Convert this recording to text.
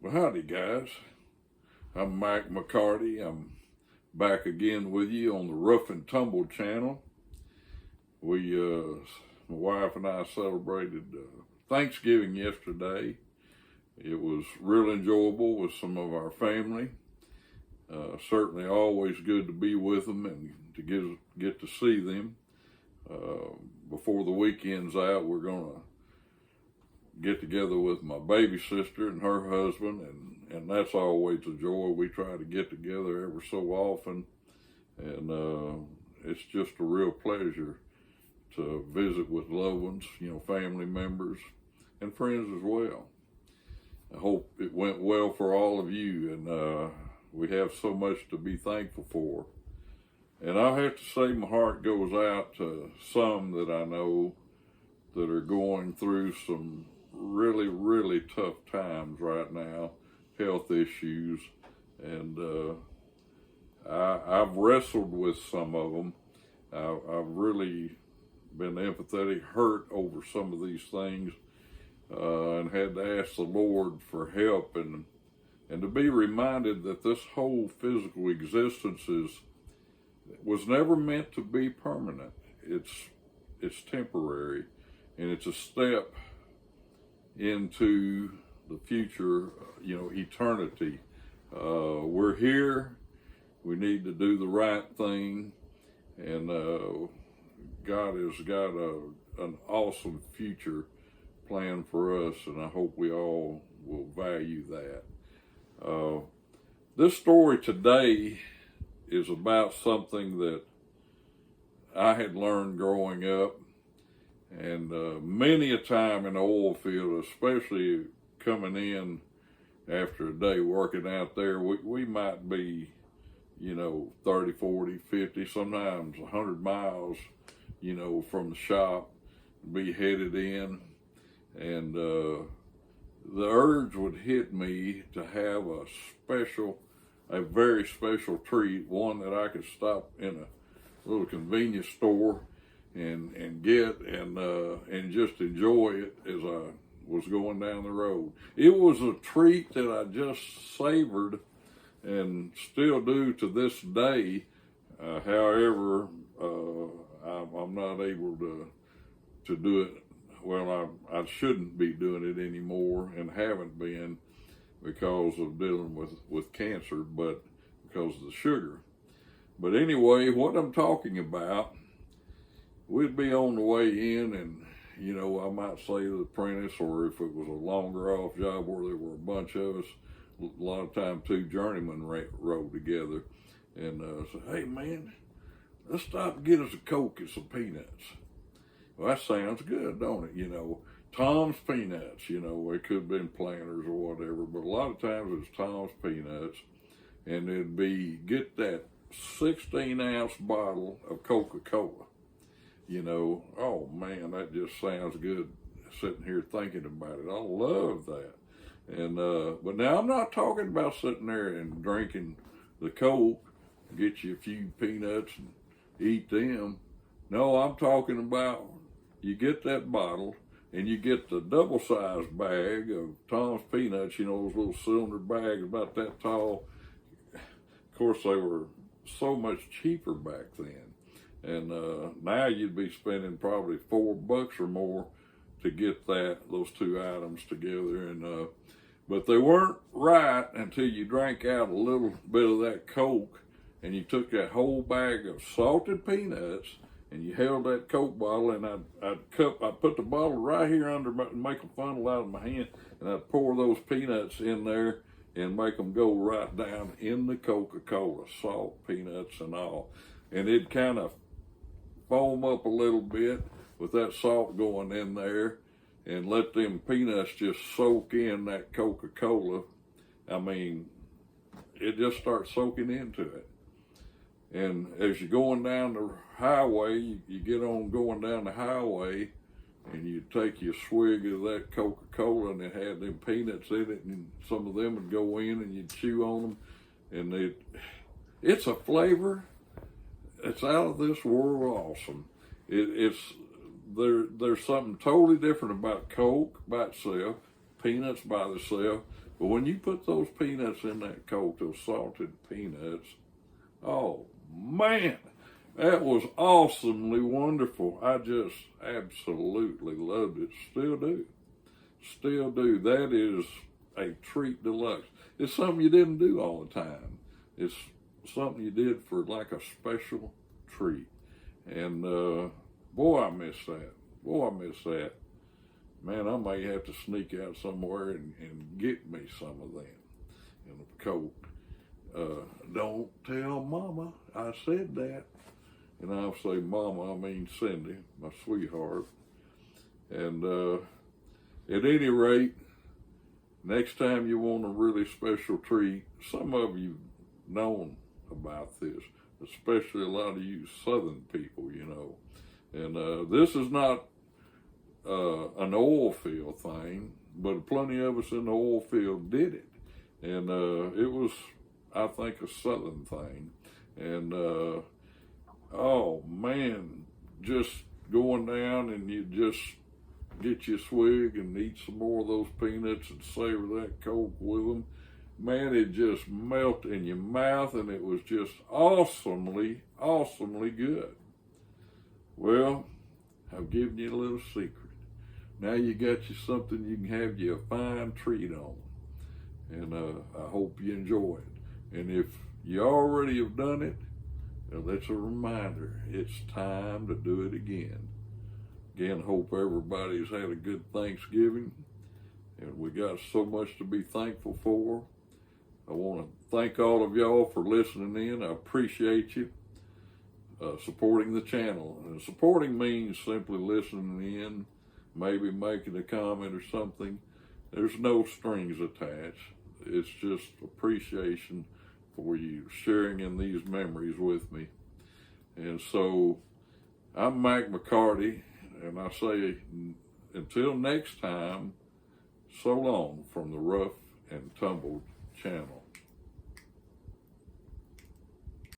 Well, howdy, guys. I'm Mike McCarty. I'm back again with you on the Rough and Tumble channel. My wife and I celebrated Thanksgiving yesterday. It was real enjoyable with some of our family. Certainly always good to be with them and to get to see them. Before the weekend's out, we're going to get together with my baby sister and her husband, and that's always a joy. We try to get together ever so often, and it's just a real pleasure to visit with loved ones, family members and friends as well. I hope it went well for all of you, and we have so much to be thankful for. And I have to say my heart goes out to some that I know that are going through some really, really tough times right now, health issues, and I've wrestled with some of them. I've really been empathetic, hurt over some of these things, and had to ask the Lord for help and to be reminded that this whole physical existence was never meant to be permanent. It's temporary, and it's a step into the future, eternity. We're here. We need to do the right thing, and God has got an awesome future plan for us, and I hope we all will value that. This story today is about something that I had learned growing up, and many a time in the oil field, especially coming in after a day working out there, we might be, 30, 40, 50, sometimes 100 miles, from the shop, be headed in, and the urge would hit me to have a very special treat, one that I could stop in a little convenience store and get and just enjoy it as I was going down the road. It was a treat that I just savored and still do to this day. However, I'm not able to do it. Well, I shouldn't be doing it anymore and haven't been because of dealing with cancer, but because of the sugar. But anyway, what I'm talking about, we'd be on the way in, and I might say the apprentice, or if it was a longer off job where there were a bunch of us, a lot of time two journeymen rode together, and said, "Hey man, let's stop and get us a Coke and some peanuts." Well, that sounds good, don't it? Tom's Peanuts, it could have been Planters or whatever, but a lot of times it was Tom's Peanuts, and it'd be, get that 16-ounce bottle of Coca-Cola. Oh man, that just sounds good sitting here thinking about it. I love that. And but now I'm not talking about sitting there and drinking the Coke, get you a few peanuts and eat them. No, I'm talking about you get that bottle and you get the double-sized bag of Tom's Peanuts, those little cylinder bags about that tall. Of course, they were so much cheaper back then. And now you'd be spending probably $4 or more to get those two items together. And but they weren't right until you drank out a little bit of that Coke, and you took that whole bag of salted peanuts, and you held that Coke bottle, and I'd put the bottle right here under, make a funnel out of my hand, and I'd pour those peanuts in there and make them go right down in the Coca-Cola, salt, peanuts, and all. And it'd kind of foam up a little bit with that salt going in there, and let them peanuts just soak in that Coca-Cola. I mean, it just starts soaking into it. And as you're going down the highway, you get on going down the highway, and you take your swig of that Coca-Cola, and it had them peanuts in it, and some of them would go in, and you'd chew on them, and it's a flavor. It's out of this world awesome. There's something totally different about Coke by itself, peanuts by themselves, But when you put those peanuts in that Coke, those salted peanuts, oh man, that was awesomely wonderful. I just absolutely loved it. Still do. Still do. That is a treat deluxe. It's something you didn't do all the time. It's something you did for like a special treat. And boy, I miss that. Boy, I miss that. Man, I may have to sneak out somewhere and get me some of that in a Coke. Don't tell Mama I said that. And I'll say Mama, I mean Cindy, my sweetheart. And at any rate, next time you want a really special treat, some of you known about this, especially a lot of you Southern people, you know. And this is not an oil field thing, but plenty of us in the oil field did it. And it was, I think, a Southern thing. And oh man, just going down and you just get you a swig and eat some more of those peanuts and savor that Coke with them. Man, it just melted in your mouth and it was just awesomely, awesomely good. Well, I've given you a little secret. Now you got you something you can have you a fine treat on. And I hope you enjoy it. And if you already have done it, well, that's a reminder. It's time to do it again. Again, hope everybody's had a good Thanksgiving. And we got so much to be thankful for. I want to thank all of y'all for listening in. I appreciate you supporting the channel. And supporting means simply listening in, maybe making a comment or something. There's no strings attached. It's just appreciation for you sharing in these memories with me. And so I'm Mac McCarty, and I say until next time, so long from the Rough and Tumbled channel.